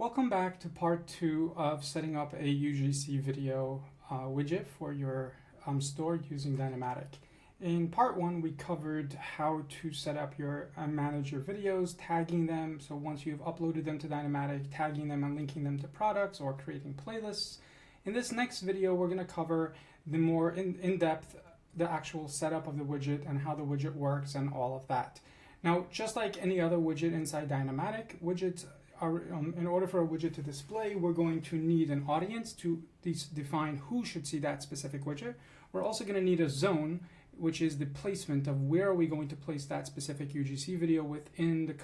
Welcome back to part 2 of setting up a UGC video widget for your store using Dynamatic. In part 1, we covered how to set up your and manage your videos, tagging them. So once you've uploaded them to Dynamatic, tagging them and linking them to products or creating playlists. In this next video, we're going to cover the more in-depth, the actual setup of the widget and how the widget works and all of that. Now, just like any other widget inside Dynamatic, widgets are, in order for a widget to display, we're going to need an audience to define who should see that specific widget. We're also going to need a zone, which is the placement of where are we going to place that specific UGC video within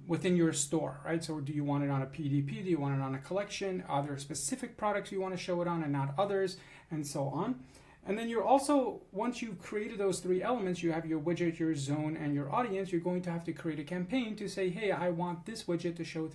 within your store, right? So do you want it on a PDP? Do you want it on a collection? Are there specific products you want to show it on and not others, and so on? And then you're also, once you've created those three elements, you have your widget, your zone, and your audience, you're going to have to create a campaign to say, hey, I want this widget to show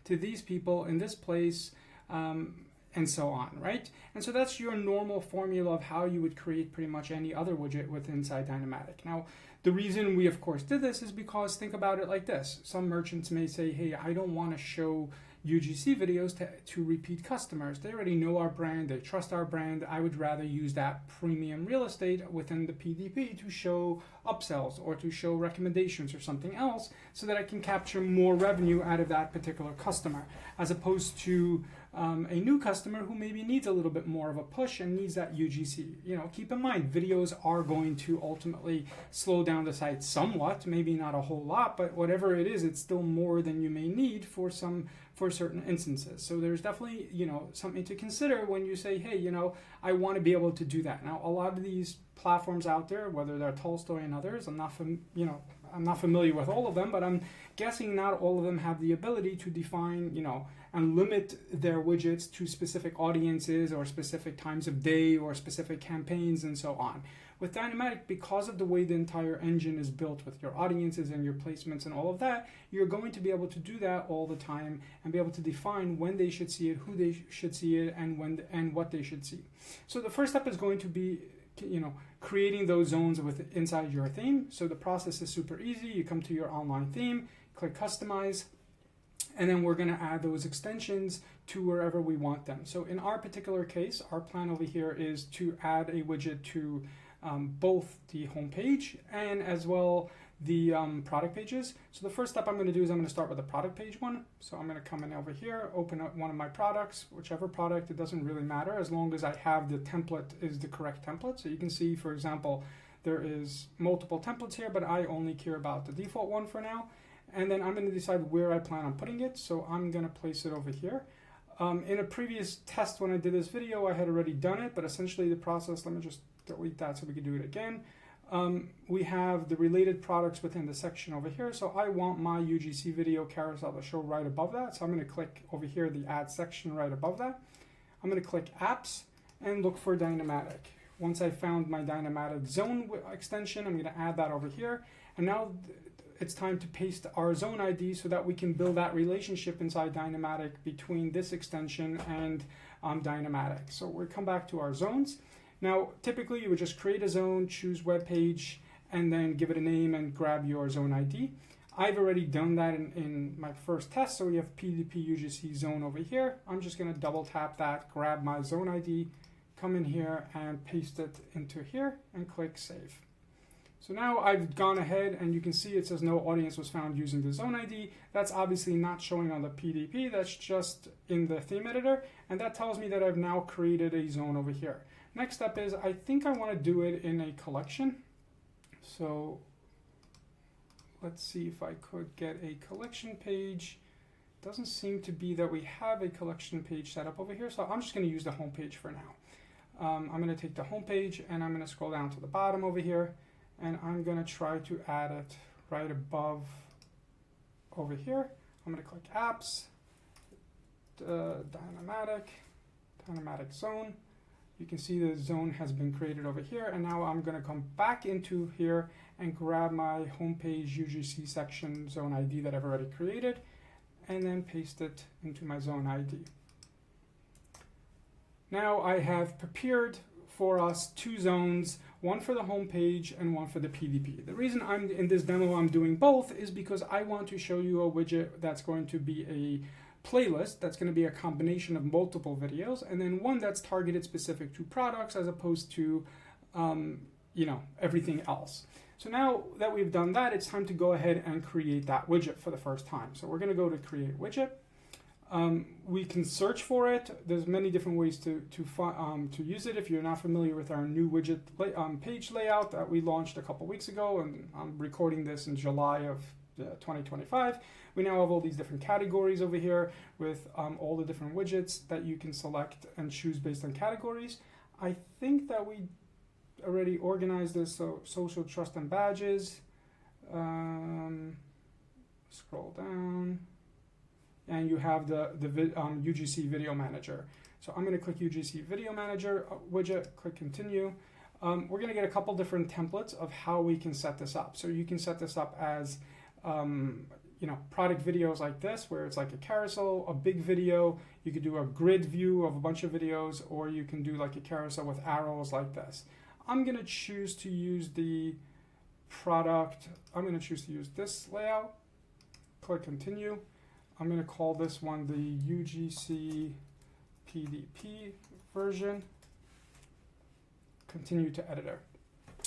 to these people in this place, and so on, right? And so that's your normal formula of how you would create pretty much any other widget inside Dynamatic. Now, the reason we, of course, did this is because think about it like this. Some merchants may say, hey, I don't want to show UGC videos to repeat customers. They already know our brand, they trust our brand. I would rather use that premium real estate within the PDP to show upsells or to show recommendations or something else so that I can capture more revenue out of that particular customer, as opposed to a new customer who maybe needs a little bit more of a push and needs that UGC. You know, keep in mind, videos are going to ultimately slow down the site somewhat, maybe not a whole lot, but whatever it is, it's still more than you may need for certain instances. So there's definitely, something to consider when you say, hey, I want to be able to do that. Now, a lot of these platforms out there, whether they're Tolstoy and others, I'm not familiar with all of them, but I'm guessing not all of them have the ability to define, and limit their widgets to specific audiences or specific times of day or specific campaigns and so on. With Dynamatic, because of the way the entire engine is built with your audiences and your placements and all of that, you're going to be able to do that all the time and be able to define when they should see it, who they should see it, and what they should see. So the first step is going to be creating those zones inside your theme. So the process is super easy. You come to your online theme, click customize, and then we're going to add those extensions to wherever we want them. So in our particular case, our plan over here is to add a widget to both the home page and as well the product pages. So the first step I'm going to do is I'm going to start with the product page one. So I'm going to come in over here, open up one of my products, whichever product, it doesn't really matter as long as I have the template is the correct template. So you can see, for example, there is multiple templates here, but I only care about the default one for now. And then I'm going to decide where I plan on putting it. So I'm going to place it over here. In a previous test when I did this video, I had already done it, but essentially the process, let me just delete that so we can do it again. We have the related products within the section over here. So I want my UGC video carousel to show right above that. So I'm going to click over here, the add section right above that. I'm going to click apps and look for Dynamatic. Once I found my Dynamatic zone extension, I'm going to add that over here. And now it's time to paste our zone ID so that we can build that relationship inside Dynamatic between this extension and Dynamatic. So we'll come back to our zones. Now, typically you would just create a zone, choose web page, and then give it a name and grab your zone ID. I've already done that in my first test. So we have PDP UGC zone over here. I'm just going to double tap that, grab my zone ID, come in here and paste it into here and click save. So now I've gone ahead and you can see it says no audience was found using the zone ID. That's obviously not showing on the PDP. That's just in the theme editor. And that tells me that I've now created a zone over here. Next step is I think I want to do it in a collection. So let's see if I could get a collection page. Doesn't seem to be that we have a collection page set up over here. So I'm just going to use the home page for now. I'm going to take the home page and I'm going to scroll down to the bottom over here. And I'm going to try to add it right above over here. I'm going to click apps, Dynamatic zone. You can see the zone has been created over here. And now I'm going to come back into here and grab my homepage UGC section zone ID that I've already created and then paste it into my zone ID. Now I have prepared for us two zones, one for the home page and one for the PDP. The reason I'm in this demo I'm doing both is because I want to show you a widget that's going to be a playlist that's going to be a combination of multiple videos, and then one that's targeted specific to products as opposed to everything else. So now that we've done that, it's time to go ahead and create that widget for the first time. So we're going to go to create widget. We can search for it. There's many different ways to use it. If you're not familiar with our new widget page layout that we launched a couple weeks ago, and I'm recording this in July of 2025, we now have all these different categories over here with all the different widgets that you can select and choose based on categories. I think that we already organized this, so social trust and badges. Scroll down. And you have the UGC Video Manager. So I'm going to click UGC Video Manager widget, click Continue. We're going to get a couple different templates of how we can set this up. So you can set this up as product videos like this, where it's like a carousel, a big video. You could do a grid view of a bunch of videos, or you can do like a carousel with arrows like this. I'm going to choose to use the product. I'm going to choose to use this layout. Click Continue. I'm going to call this one the UGC PDP version. Continue to editor.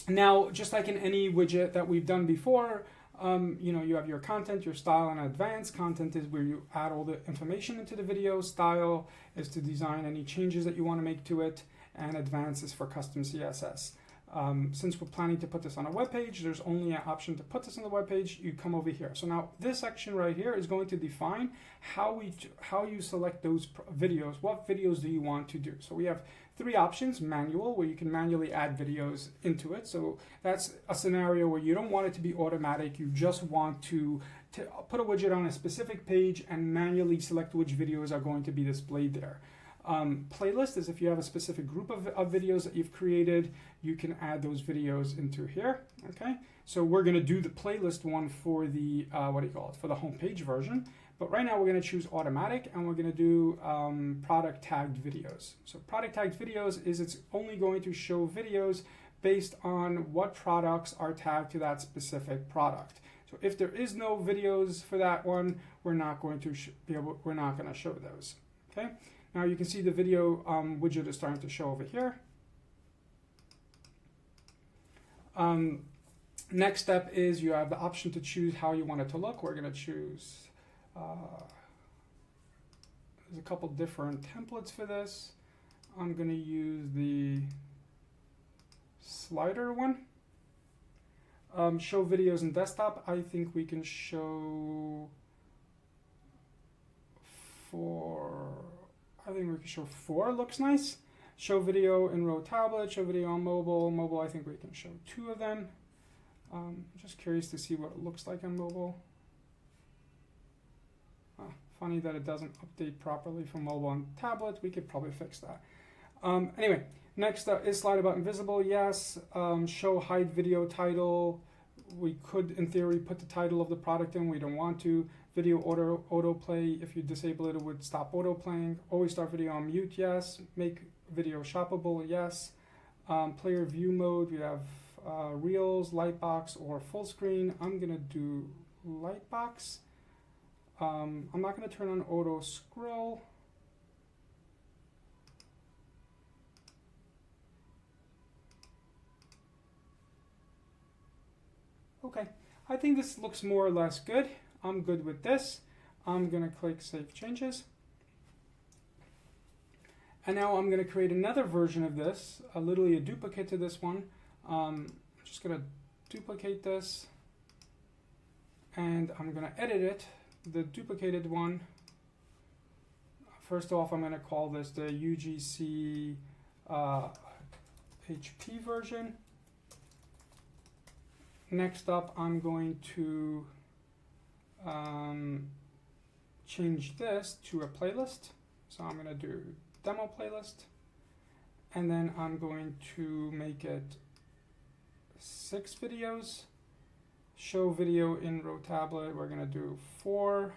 Now, just like in any widget that we've done before, you have your content, your style, and advanced. Content is where you add all the information into the video. Style is to design any changes that you want to make to it, and advanced is for custom CSS. Since we're planning to put this on a web page, there's only an option to put this on the web page. You come over here. So now this section right here is going to define how you select those videos. What videos do you want to do? So we have three options: manual, where you can manually add videos into it. So that's a scenario where you don't want it to be automatic. You just want to put a widget on a specific page and manually select which videos are going to be displayed there. Playlist is if you have a specific group of videos that you've created, you can add those videos into here. Okay, so we're going to do the playlist one for the for the homepage version. But right now we're going to choose automatic, and we're going to do product tagged videos. So product tagged videos is it's only going to show videos based on what products are tagged to that specific product. So if there is no videos for that one, we're not going to we're not going to show those. Okay. Now you can see the video widget is starting to show over here. Next step is you have the option to choose how you want it to look. We're going to choose, there's a couple different templates for this. I'm going to use the slider one. Show videos in desktop. I think we can show four, looks nice. Show video in row tablet, show video on mobile. Mobile, I think we can show 2 of them. Just curious to see what it looks like on mobile. Funny that it doesn't update properly from mobile and tablet. We could probably fix that. Anyway, next is slider button visible, yes. Show hide video title. We could, in theory, put the title of the product in. We don't want to. Video autoplay. If you disable it, it would stop autoplaying. Always start video on mute, yes. Make video shoppable, yes. Player view mode, we have Reels, Lightbox, or full screen. I'm going to do Lightbox. I'm not going to turn on auto scroll. Okay, I think this looks more or less good. I'm good with this. I'm going to click Save Changes. And now I'm going to create another version of this, literally a duplicate to this one. I'm just going to duplicate this, and I'm going to edit it, the duplicated one. First off, I'm going to call this the UGC HP version. Next up, I'm going to change this to a playlist. So I'm going to do demo playlist, and then I'm going to make it 6 videos. Show video in row tablet, we're going to do 4,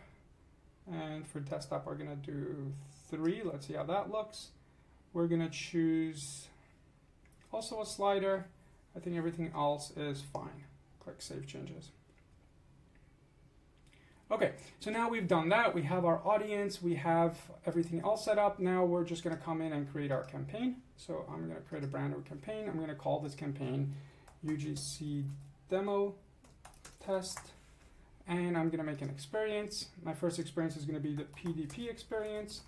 and for desktop we're going to do 3. Let's see how that looks. We're going to choose also a slider, I think everything else is fine. Click Save Changes. Okay, so now we've done that. We have our audience, we have everything else set up. Now we're just going to come in and create our campaign. So I'm going to create a brand new campaign. I'm going to call this campaign UGC Demo Test. And I'm going to make an experience. My first experience is going to be the PDP experience.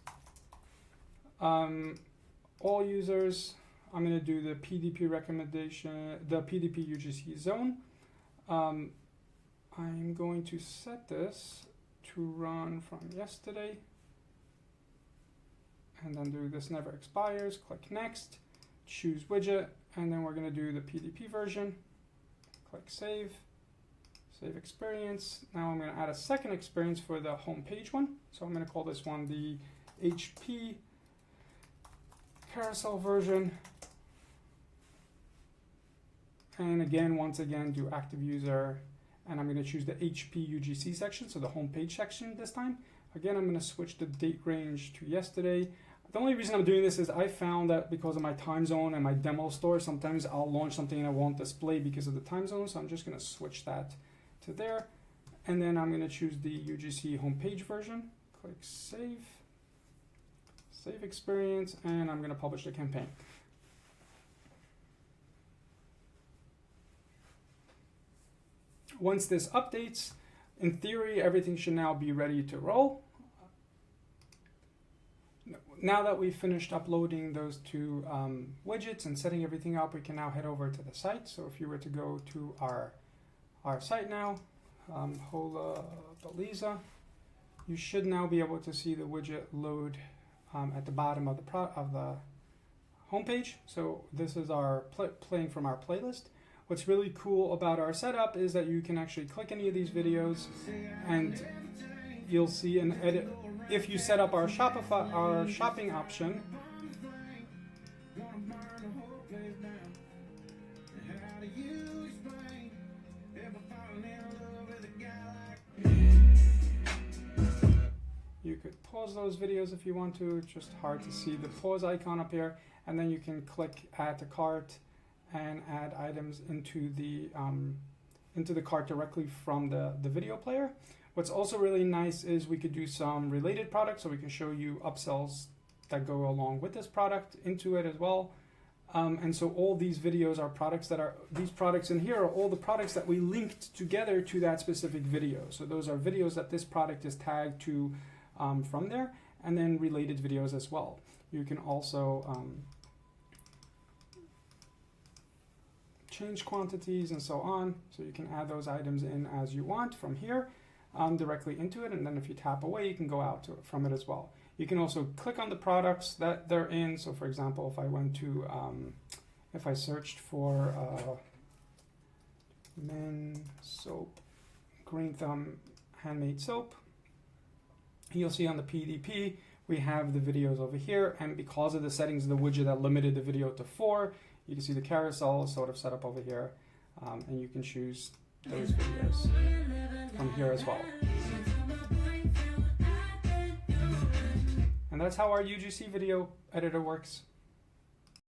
All users, I'm going to do the PDP recommendation, the PDP UGC zone. I'm going to set this to run from yesterday. And then do this never expires, click next, choose widget, and then we're going to do the PDP version. Click save. Save experience. Now I'm going to add a second experience for the homepage one. So I'm going to call this one the HP carousel version. And again, once again, do active user. And I'm going to choose the HP UGC section, so the homepage section this time. Again, I'm going to switch the date range to yesterday. The only reason I'm doing this is I found that because of my time zone and my demo store, sometimes I'll launch something and I won't display because of the time zone. So I'm just going to switch that to there. And then I'm going to choose the UGC homepage version. Click save. Save experience. And I'm going to publish the campaign. Once this updates, in theory, everything should now be ready to roll. Now that we've finished uploading those two widgets and setting everything up, we can now head over to the site. So if you were to go to our site now, Hola Beliza, you should now be able to see the widget load at the bottom of the homepage. So this is our playing from our playlist. What's really cool about our setup is that you can actually click any of these videos and you'll see an edit. If you set up our shopping option, you could pause those videos if you want to. It's just hard to see the pause icon up here, and then you can click add to cart and add items into the cart directly from the video player. What's also really nice is we could do some related products, so we can show you upsells that go along with this product into it as well. And so all these videos are products these products in here are all the products that we linked together to that specific video. So those are videos that this product is tagged to from there, and then related videos as well. You can also change quantities and so on, so you can add those items in as you want from here directly into it, and then if you tap away you can go out from it as well. You can also click on the products that they're in. So for example, if I went to if I searched for men soap, green thumb handmade soap, you'll see on the PDP we have the videos over here, and because of the settings of the widget that limited the video to 4, you can see the carousel is sort of set up over here, and you can choose those videos from here as well. And that's how our UGC video editor works.